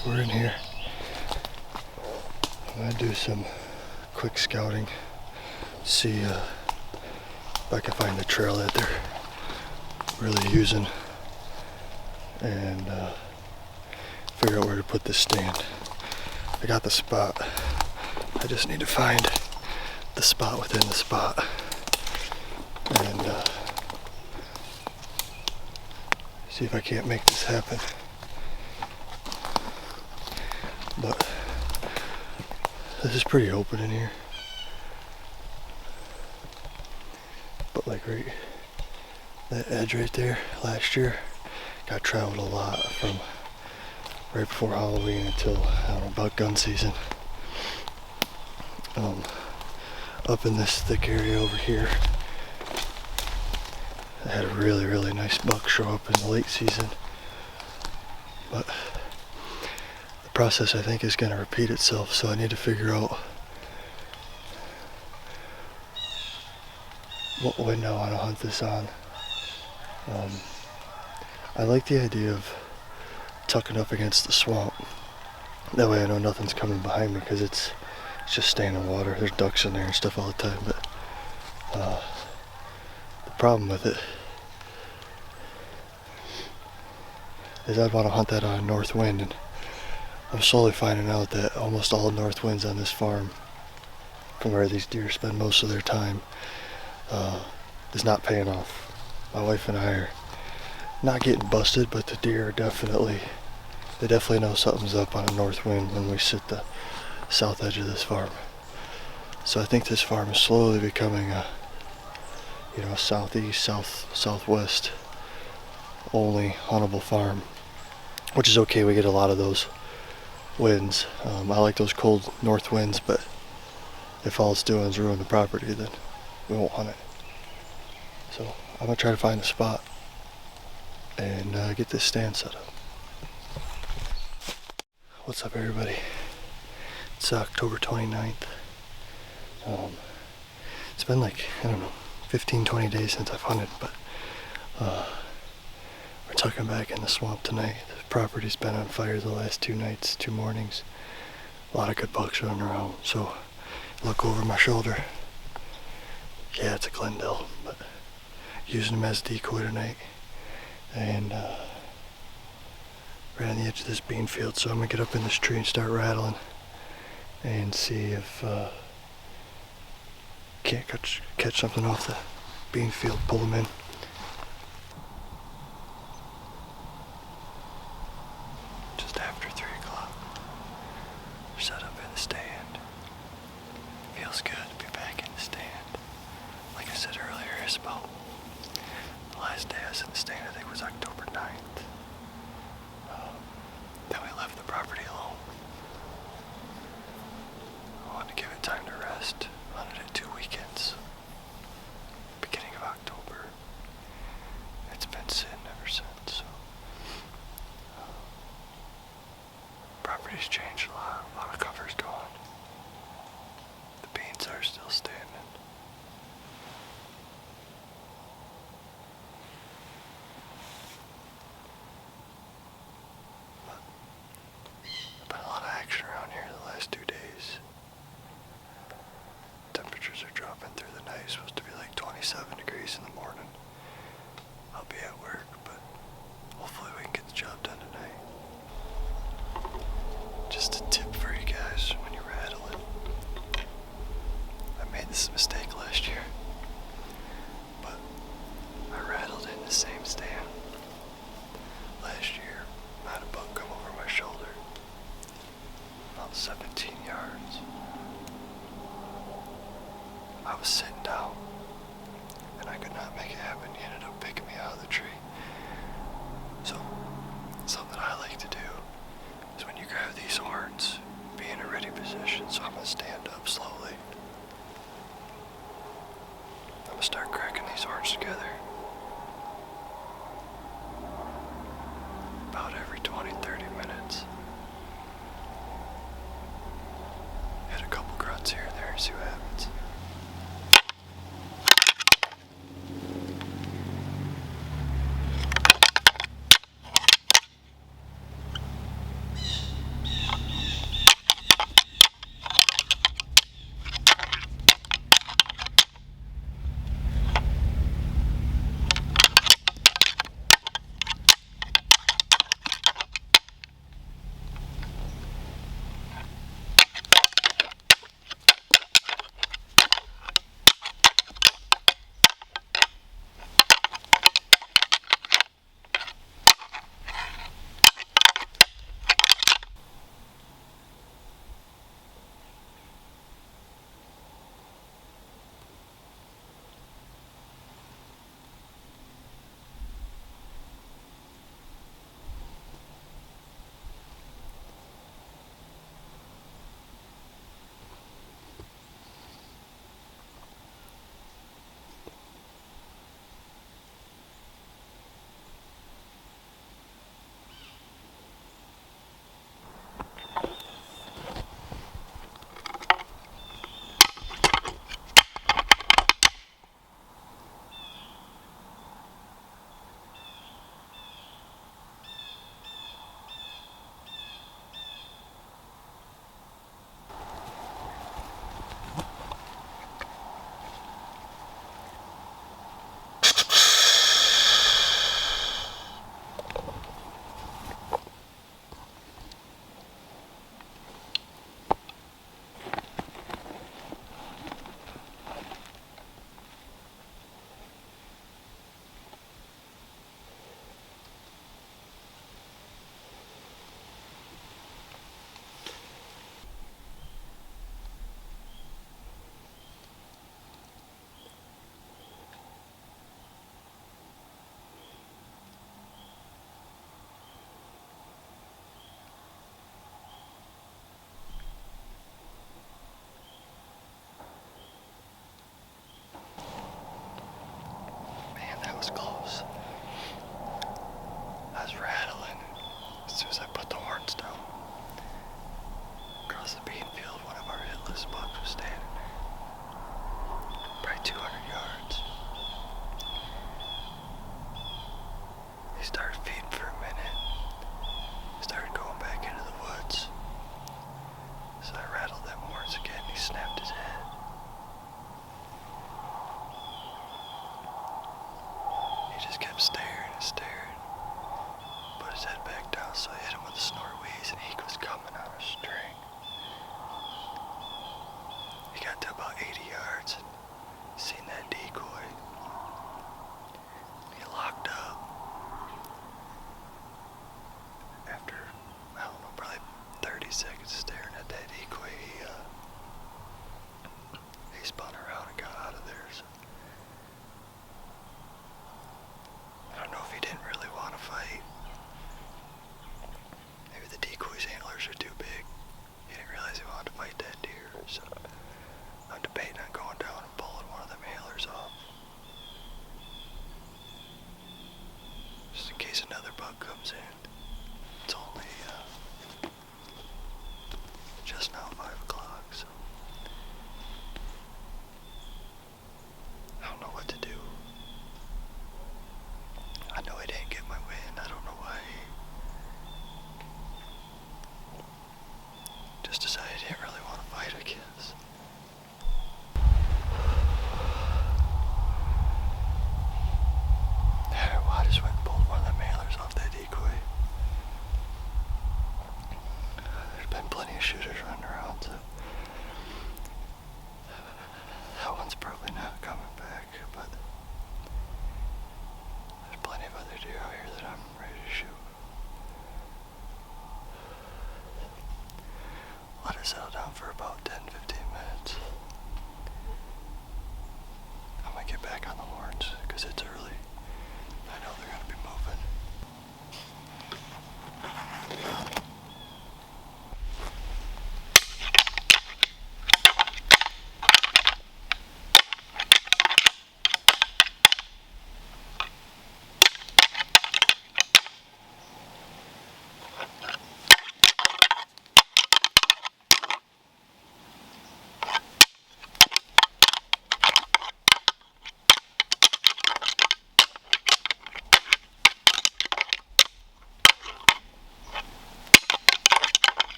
like we're in here. I'm gonna do some quick scouting, see if I can find the trail that they're really using, and figure out where to put this stand. I got the spot. I just need to find the spot within the spot, and see if I can't make this happen. But this is pretty open in here. But like right, that edge right there, last year, got traveled a lot from right before Halloween until, I don't know, about gun season. Up in this thick area over here, I had a really, really nice buck show up in the late season. But the process, I think, is going to repeat itself, so I need to figure out what window I want to hunt this on. I like the idea of tucking up against the swamp. That way I know nothing's coming behind me, because it's just staying in water. There's ducks in there and stuff all the time, but the problem with it is I'd want to hunt that on a north wind, and I'm slowly finding out that almost all north winds on this farm, from where these deer spend most of their time, is not paying off. My wife and I are not getting busted, but the deer are definitely know something's up on a north wind when we sit the south edge of this farm. So I think this farm is slowly becoming a, southeast, southwest only huntable farm, which is okay. We get a lot of those winds. I like those cold north winds, but if all it's doing is ruin the property, then we won't hunt it. So I'm gonna try to find a spot and get this stand set up. What's up, everybody? It's October 29th. It's been like, 15-20 days since I've hunted, but we're tucking back in the swamp tonight. The property's been on fire the last 2 nights, 2 mornings. A lot of good bucks running around, so look over my shoulder. Yeah, it's a Glendale, but using them as decoy tonight. And right on the edge of this bean field, so I'm gonna get up in this tree and start rattling and see if can't catch something off the bean field, pull them in. Just after 3 o'clock, set up in the stand. Feels good to be back in the stand. Like I said earlier, it's about the last day I was in the stand, I think, was October 9th. Then we left the property alone. I wanted to give it time to rest. Hunted it 2 weekends. Beginning of October. It's been sitting ever since. So. Property's changed a lot of cover's gone. The beans are still standing. There's been a lot of action around here the last 2 days. Temperatures are dropping through the night. It's supposed to be like 27 degrees in the morning. I'll be at work, but hopefully we can get the job done tonight. Just a tip for you guys when you rattle it. I made this mistake last year, but I rattled in the same stand. Last year, I had a buck come over my shoulder, about 17 yards. I was sitting down, and I could not make it happen. He ended up picking me out of the tree. So, something I like to do is when you grab these horns, be in a ready position. So I'm going to stand up slowly. I'm going to start cracking these horns together. About every 20-30 minutes. Hit a couple grunts here and there and see what happens. backyards and seen that decoy.